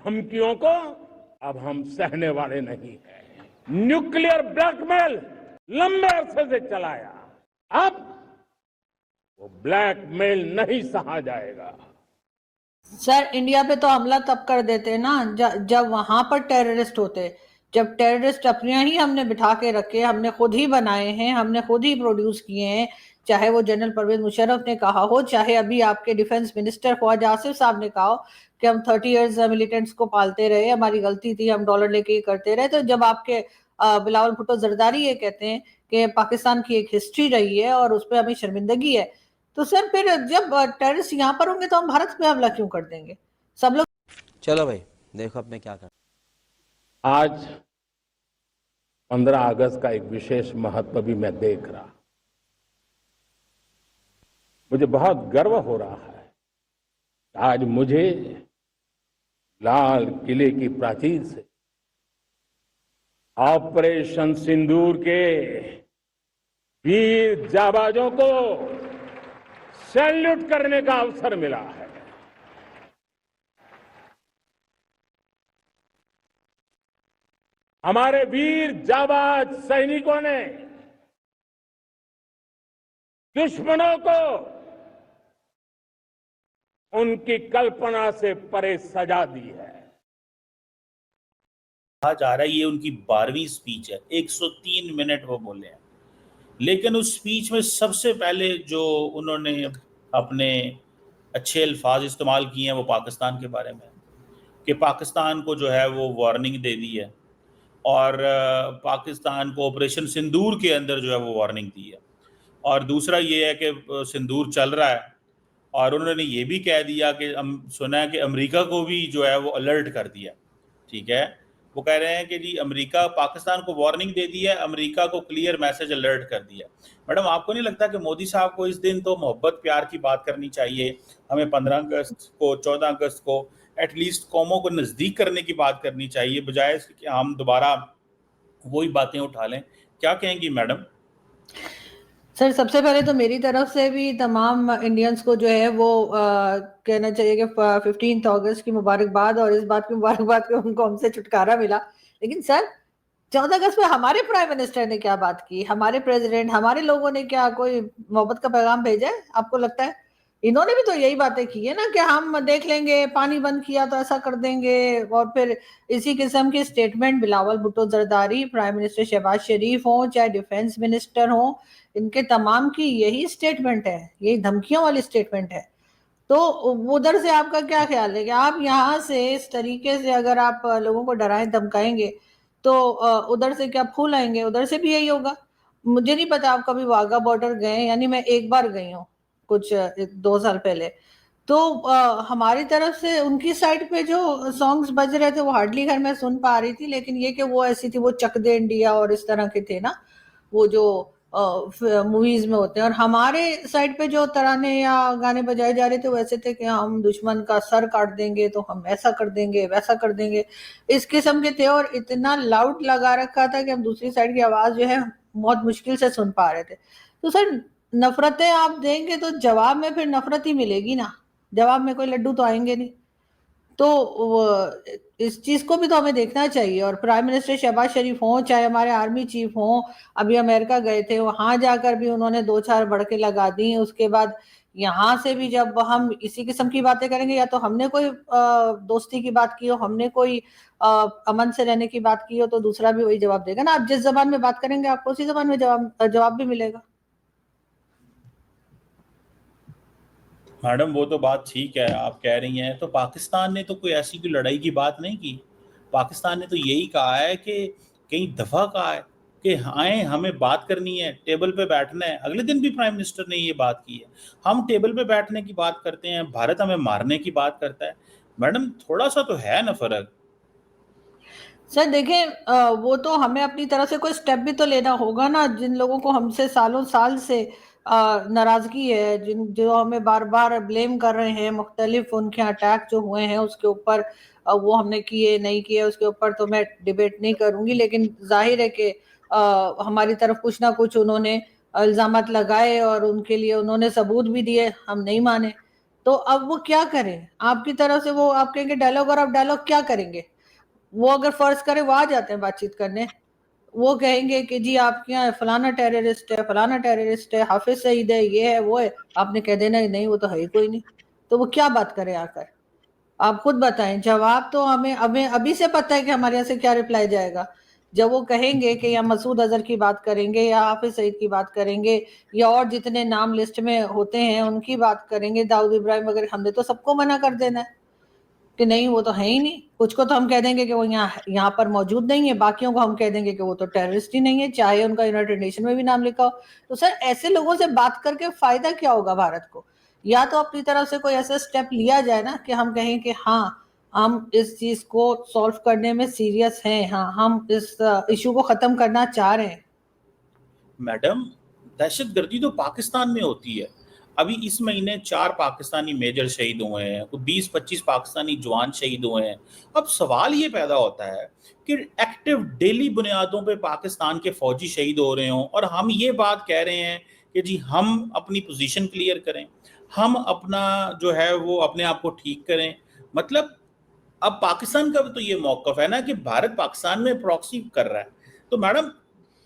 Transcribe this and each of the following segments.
धमकियों को अब हम सहने वाले नहीं हैं। न्यूक्लियर ब्लैकमेल लंबे अरसे से चलाया, अब वो ब्लैकमेल नहीं सहा जाएगा। सर, इंडिया पे तो हमला तब कर देते ना जब वहां पर टेररिस्ट होते। जब टेररिस्ट अपने ही हमने बिठा के रखे, हमने खुद ही बनाए हैं, हमने खुद ही प्रोड्यूस किए हैं, चाहे वो जनरल परवेज मुशर्रफ ने कहा हो, चाहे अभी आपके डिफेंस मिनिस्टर ख्वाजा आसिफ साहब ने कहा हो कि हम 30 इयर्स मिलिटेंट्स को पालते रहे, हमारी गलती थी, हम डॉलर लेके ये करते रहे। तो जब आपके बिलावल भुट्टो जरदारी ये कहते हैं कि पाकिस्तान की एक हिस्ट्री रही है और उस पर हमें शर्मिंदगी है, तो सर फिर जब टेररिस्ट यहाँ पर होंगे तो हम भारत पे हमला क्यों कर देंगे? सब लोग। चलो भाई, देखो अब मैं क्या कर। आज 15 अगस्त का एक विशेष महत्व भी मैं देख रहा। मुझे बहुत गर्व हो रहा है। आज मुझे लाल किले की प्राचीर से ऑपरेशन सिंदूर के वीर जाबाजों को सैल्यूट करने का अवसर मिला है। हमारे वीर जाबाज सैनिकों ने दुश्मनों को उनकी कल्पना से परे सजा दी है। कहा जा रहा है ये उनकी 12वीं स्पीच है, 103 मिनट वो बोले हैं। लेकिन उस स्पीच में सबसे पहले जो उन्होंने अपने अच्छे अल्फाज इस्तेमाल किए हैं वो पाकिस्तान के बारे में, कि पाकिस्तान को जो है वो वार्निंग दे दी है और पाकिस्तान को ऑपरेशन सिंदूर के अंदर जो है वो वार्निंग दी है। और दूसरा ये है कि सिंदूर चल रहा है और उन्होंने ये भी कह दिया कि सुना है कि अमेरिका को भी जो है वो अलर्ट कर दिया। ठीक है, वो कह रहे हैं कि जी अमेरिका, पाकिस्तान को वार्निंग दे दी है, अमेरिका को क्लियर मैसेज अलर्ट कर दिया। मैडम, आपको नहीं लगता कि मोदी साहब को इस दिन तो मोहब्बत प्यार की बात करनी चाहिए? हमें 15 अगस्त को, 14 अगस्त को एटलीस्ट कौमों को नज़दीक करने की बात करनी चाहिए, बजाय कि हम दोबारा वही बातें उठा लें। क्या कहेंगी मैडम? सर, सबसे पहले तो मेरी तरफ से भी तमाम इंडियंस को जो है वो कहना चाहिए कि 15 अगस्त की मुबारकबाद, और इस बात की मुबारकबाद कि उनको हमसे छुटकारा मिला। लेकिन सर, 14 अगस्त में हमारे प्राइम मिनिस्टर ने क्या बात की, हमारे प्रेसिडेंट, हमारे लोगों ने क्या कोई मोहब्बत का पैगाम भेजा है? आपको लगता है इन्होंने भी तो यही बातें की है ना कि हम देख लेंगे, पानी बंद किया तो ऐसा कर देंगे, और फिर इसी किस्म के statement Bilawal Bhutto Zardari, prime minister Shahbaz Sharif हो, चाहे डिफेंस मिनिस्टर हो, इनके तमाम की यही स्टेटमेंट है, यही धमकियों वाली स्टेटमेंट है। तो उधर से आपका क्या ख्याल है कि आप यहाँ से इस तरीके से अगर आप लोगों को डराएं धमकाएंगे तो उधर से क्या फूल आएंगे? उधर से भी यही होगा। मुझे नहीं पता आप कभी वाघा बॉर्डर गए, यानी मैं एक बार गई हूँ कुछ 2 साल पहले। तो हमारी तरफ से उनकी साइड पे जो सॉन्ग्स बज रहे थे वो हार्डली खैर मैं सुन पा रही थी, लेकिन ये कि वो ऐसी थी, वो चक दे इंडिया और इस तरह के थे ना, वो जो मूवीज में होते हैं। और हमारे साइड पे जो तराने या गाने बजाए जा रहे थे वैसे थे कि हम दुश्मन का सर काट देंगे, तो हम ऐसा कर देंगे, वैसा कर देंगे, इस किस्म के थे। और इतना लाउड लगा रखा था कि हम दूसरी साइड की आवाज जो है बहुत मुश्किल से सुन पा रहे थे। तो सर, नफरतें आप देंगे तो जवाब में फिर नफरत ही मिलेगी ना, जवाब में कोई लड्डू तो आएंगे नहीं। तो इस चीज को भी तो हमें देखना चाहिए। और प्राइम मिनिस्टर शहबाज शरीफ हों, चाहे हमारे आर्मी चीफ हों, अभी अमेरिका गए थे, वहां जाकर भी उन्होंने 2-4 भड़के लगा दी। उसके बाद यहाँ से भी जब हम इसी किस्म की बातें करेंगे, या तो हमने कोई दोस्ती की बात की हो, हमने कोई अमन से रहने की बात की हो, तो दूसरा भी वही जवाब देगा ना। आप जिस जबान में बात करेंगे आपको उसी जबान में जवाब भी मिलेगा। मैडम, वो तो बात ठीक है आप कह रही हैं, तो पाकिस्तान ने तो कोई ऐसी कोई लड़ाई की बात नहीं की। पाकिस्तान ने तो यही कहा है कि कई दफ़ा कहा है कि आए, हमें बात करनी है, टेबल पे बैठना है। अगले दिन भी प्राइम मिनिस्टर ने ये बात की है। हम टेबल पे बैठने की बात करते हैं, भारत हमें मारने की बात करता है। मैडम, थोड़ा सा तो है ना फर्क। सर देखें, वो तो हमें अपनी तरफ से कोई स्टेप भी तो लेना होगा ना। जिन लोगों को हमसे सालों साल से नाराजगी है, जो हमें बार बार ब्लेम कर रहे हैं, मुख्तलिफ उनके अटैक जो हुए हैं उसके ऊपर, वो हमने किए नहीं किए उसके ऊपर तो मैं डिबेट नहीं करूंगी, लेकिन जाहिर है कि हमारी तरफ कुछ ना कुछ उन्होंने इल्जामात लगाए और उनके लिए उन्होंने सबूत भी दिए, हम नहीं माने। तो अब वो क्या करें? आपकी तरफ से वो आप कहेंगे डायलॉग, और आप डायलॉग क्या करेंगे? वो अगर फर्ज करें वो आ जाते हैं बातचीत करने, वो कहेंगे कि जी आपके यहाँ फलाना टेररिस्ट है, फलाना टेररिस्ट है, हाफिज सईद है, ये है वो है। आपने कह देना नहीं वो तो है ही कोई नहीं। तो वो क्या बात करे आकर? आप खुद बताएं। जवाब तो हमें हमें अभी से पता है कि हमारे यहाँ से क्या रिप्लाई जाएगा। जब वो कहेंगे कि या मसूद अजहर की बात करेंगे या हाफिज सईद की बात करेंगे या और जितने नाम लिस्ट में होते हैं उनकी बात करेंगे, दाऊद इब्राहिम वगैरह, हमने तो सबको मना कर देना है कि नहीं वो तो है ही नहीं। कुछ को तो हम कह देंगे कि वो यहाँ पर मौजूद नहीं है, बाकियों को हम कह देंगे कि वो तो टेररिस्ट ही नहीं है, चाहे उनका यूनाइटेड नेशन में भी नाम लिखा हो। तो सर ऐसे लोगों से बात करके फायदा क्या होगा भारत को? या तो अपनी तरफ से कोई ऐसा स्टेप लिया जाए ना कि हम कहें कि हाँ हम इस चीज को सॉल्व करने में सीरियस हैं, हाँ हम इस इशू को खत्म करना चाह रहे हैं। मैडम, दहशतगर्दी तो पाकिस्तान में होती है। अभी इस महीने 4 पाकिस्तानी मेजर शहीद हुए हैं, 20-25 पाकिस्तानी जवान शहीद हुए हैं। अब सवाल ये पैदा होता है कि एक्टिव डेली बुनियादों पे पाकिस्तान के फौजी शहीद हो रहे हों और हम ये बात कह रहे हैं कि जी हम अपनी पोजीशन क्लियर करें, हम अपना जो है वो अपने आप को ठीक करें। मतलब अब पाकिस्तान का भी तो ये मौकफ है ना कि भारत पाकिस्तान में प्रॉक्सी कर रहा है। तो मैडम,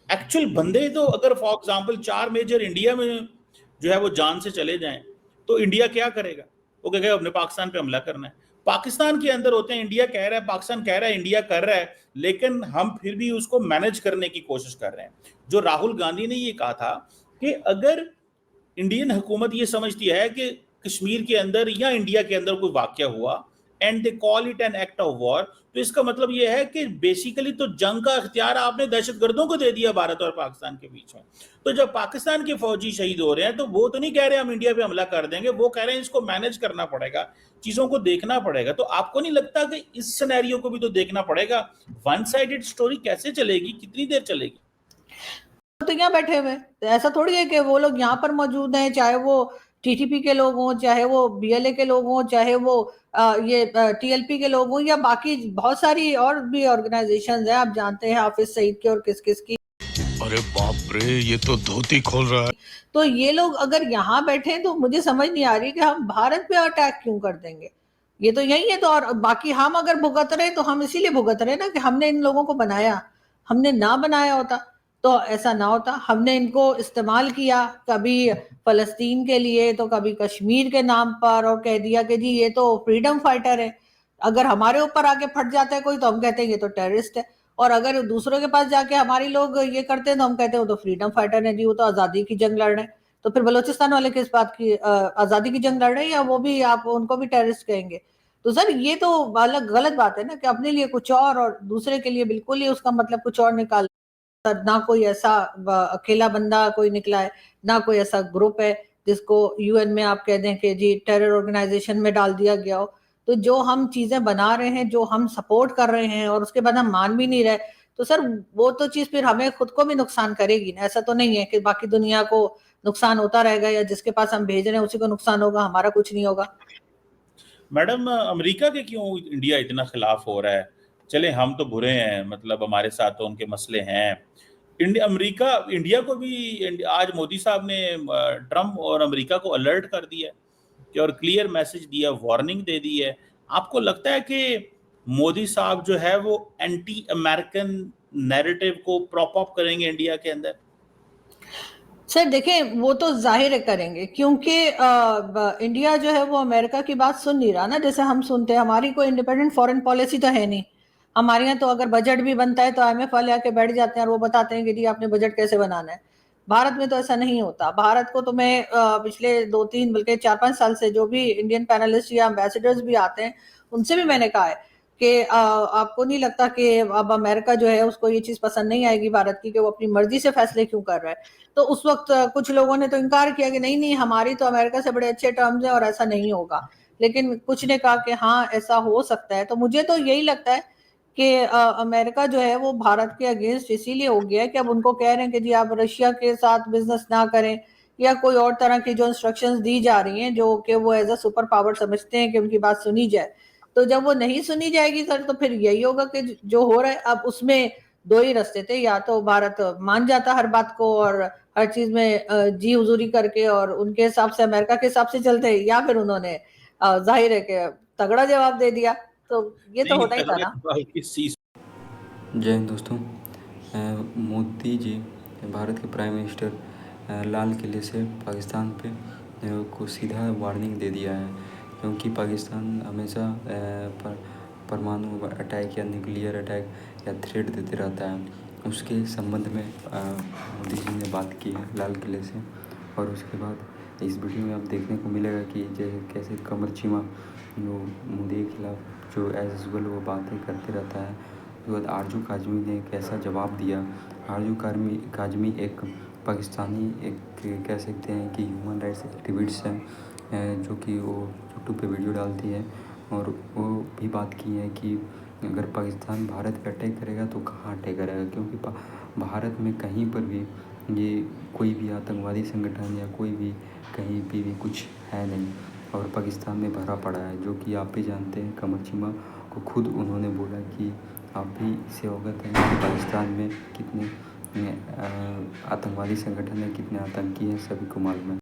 एक्चुअल बंदे तो अगर फॉर एग्जांपल 4 मेजर इंडिया में जो है वो जान से चले जाएं तो इंडिया क्या करेगा? वो कहेगा अपने पाकिस्तान पे हमला करना है। पाकिस्तान के अंदर होते हैं, इंडिया कह रहा है, पाकिस्तान कह रहा है, इंडिया कर रहा है, लेकिन हम फिर भी उसको मैनेज करने की कोशिश कर रहे हैं। जो राहुल गांधी ने ये कहा था कि अगर इंडियन हुकूमत ये समझती है कि कश्मीर के अंदर या इंडिया के अंदर कोई वाकया हुआ and they call it an act of war, तो इसका मतलब ये है कि बेसिकली तो जंग का इख्तियार आपने दहशतगर्दों को दे दिया भारत और पाकिस्तान के बीच में। तो जब पाकिस्तान के फौजी शहीद हो रहे हैं तो वो तो नहीं कह रहे हम इंडिया पे हमला कर देंगे, वो कह रहे हैं इसको मैनेज करना पड़ेगा, चीजों को देखना पड़ेगा। तो आपको नहीं लगता कि इस सिनेरियो को भी तो देखना पड़ेगा? वन साइडेड स्टोरी कैसे चलेगी, कितनी देर चलेगी? तो यहाँ बैठे हुए तो ऐसा थोड़ी है कि वो लोग यहाँ पर मौजूद हैं, चाहे वो टीटीपी के लोग हों, चाहे वो बीएलए के लोग हों, चाहे वो ये टीएलपी के लोग हों, या बाकी बहुत सारी और भी ऑर्गेनाइजेशंस हैं, आप जानते हैं हाफिज सईद की और किस किस की। अरे बाप रे, ये तो धोती खोल रहा है। तो ये लोग अगर यहाँ बैठे हैं तो मुझे समझ नहीं आ रही कि हम भारत पे अटैक क्यों कर देंगे। ये तो यही है। तो और बाकी हम अगर भुगत रहे तो हम इसीलिए भुगत रहे ना कि हमने इन लोगों को बनाया। हमने ना बनाया होता तो ऐसा ना होता। हमने इनको इस्तेमाल किया, कभी फलस्तीन के लिए तो कभी कश्मीर के नाम पर, और कह दिया कि जी ये तो फ्रीडम फाइटर है। अगर हमारे ऊपर आके फट जाता है कोई तो हम कहते हैं ये तो टेररिस्ट है, और अगर दूसरों के पास जाके हमारी लोग ये करते हैं तो हम कहते हैं वो तो फ्रीडम फाइटर है जी, वो तो आजादी की जंग लड़ रहे हैं। तो फिर बलोचिस्तान वाले किस बात की आजादी की जंग लड़ रहे हैं, या वो भी आप उनको भी टेररिस्ट कहेंगे? तो सर ये तो अलग गलत बात है ना कि अपने लिए कुछ और दूसरे के लिए बिल्कुल ही उसका मतलब कुछ और निकाल। ना कोई ऐसा अकेला बंदा कोई निकला है, ना कोई ऐसा ग्रुप है जिसको यूएन में आप कह दें कि जी टेरर ऑर्गेनाइजेशन में डाल दिया गया हो। तो जो हम चीजें बना रहे हैं, जो हम सपोर्ट कर रहे हैं और उसके बाद हम मान भी नहीं रहे, तो सर वो तो चीज फिर हमें खुद को भी नुकसान करेगी ना। ऐसा तो नहीं है कि बाकी दुनिया को नुकसान होता रहेगा या जिसके पास हम भेज रहे हैं उसी को नुकसान होगा, हमारा कुछ नहीं होगा। मैडम, अमेरिका के क्यों इंडिया इतना खिलाफ हो रहा है? चले हम तो बुरे हैं, मतलब हमारे साथ तो उनके मसले हैं। इंडिया को भी आज मोदी साहब ने ट्रम्प और अमेरिका को अलर्ट कर दिया है कि, और क्लियर मैसेज दिया, वार्निंग दे दी है। आपको लगता है कि मोदी साहब जो है वो एंटी अमेरिकन नैरेटिव को प्रॉप अप करेंगे इंडिया के अंदर? सर देखें वो तो जाहिर है करेंगे, क्योंकि इंडिया जो है वो अमेरिका की बात सुन नहीं रहा ना जैसे हम सुनते हैं। हमारी कोई इंडिपेंडेंट फॉरेन पॉलिसी तो है नहीं। हमारे यहाँ तो अगर बजट भी बनता है तो आईएमएफ वाले आके बैठ जाते हैं और वो बताते हैं कि जी आपने बजट कैसे बनाना है। भारत में तो ऐसा नहीं होता। भारत को तो मैं पिछले 2-3 बल्कि 4-5 साल से जो भी इंडियन पैनलिस्ट या एम्बेसडर्स भी आते हैं उनसे भी मैंने कहा है कि आपको नहीं लगता कि अब अमेरिका जो है उसको ये चीज पसंद नहीं आएगी भारत की कि वो अपनी मर्जी से फैसले क्यों कर रहा है। तो उस वक्त कुछ लोगों ने तो इनकार किया कि नहीं नहीं हमारी तो अमेरिका से बड़े अच्छे टर्म्स हैं और ऐसा नहीं होगा। लेकिन कुछ ने कहा कि हाँ ऐसा हो सकता है। तो मुझे तो यही लगता है कि अमेरिका जो है वो भारत के अगेंस्ट इसीलिए हो गया है कि अब उनको कह रहे हैं कि जी आप रशिया के साथ बिजनेस ना करें, या कोई और तरह की जो इंस्ट्रक्शंस दी जा रही हैं जो कि वो एज अ सुपर पावर समझते हैं कि उनकी बात सुनी जाए। तो जब वो नहीं सुनी जाएगी सर तो फिर यही होगा कि जो हो रहा है अब उसमें दो ही रास्ते थे, या तो भारत मान जाता हर बात को और हर चीज में जी हुजूरी करके और उनके हिसाब से अमेरिका के हिसाब से चलते, या फिर उन्होंने जाहिर है कि तगड़ा जवाब दे दिया, तो ये तो नहीं, होना ही था तगड़े ना। सवाल किस चीज। जय हिंद दोस्तों। मोदी जी भारत के प्राइम मिनिस्टर लाल किले से पाकिस्तान पे को सीधा वार्निंग दे दिया है, क्योंकि पाकिस्तान हमेशा परमाणु अटैक या न्यूक्लियर अटैक या थ्रेट देते रहता है। उसके संबंध में मोदी जी ने बात की है लाल किले से। और उसके बाद इस वीडियो में आप देखने को मिलेगा कि जैसे कैसे कमर चीमा जो मोदी के खिलाफ जो एज यूजुअल वो बातें करते रहता है। उसके बाद आरजू काजमी ने कैसा जवाब दिया। आरजू काजमी एक पाकिस्तानी एक कह सकते हैं कि ह्यूमन राइट्स एक्टिविस्ट हैं, जो कि वो यूट्यूब पे वीडियो डालती है। और वो भी बात की है कि अगर पाकिस्तान भारत पे अटैक करेगा तो कहाँ अटैक करेगा, क्योंकि भारत में कहीं पर भी ये कोई भी आतंकवादी संगठन या कोई भी कहीं भी कुछ है नहीं, और पाकिस्तान में भरा पड़ा है, जो कि आप भी जानते हैं। कमर चीमा को खुद उन्होंने बोला कि आप भी इससे अवगत हैं कि पाकिस्तान में कितने आतंकवादी संगठन है, कितने आतंकी हैं, सभी को मालूम है।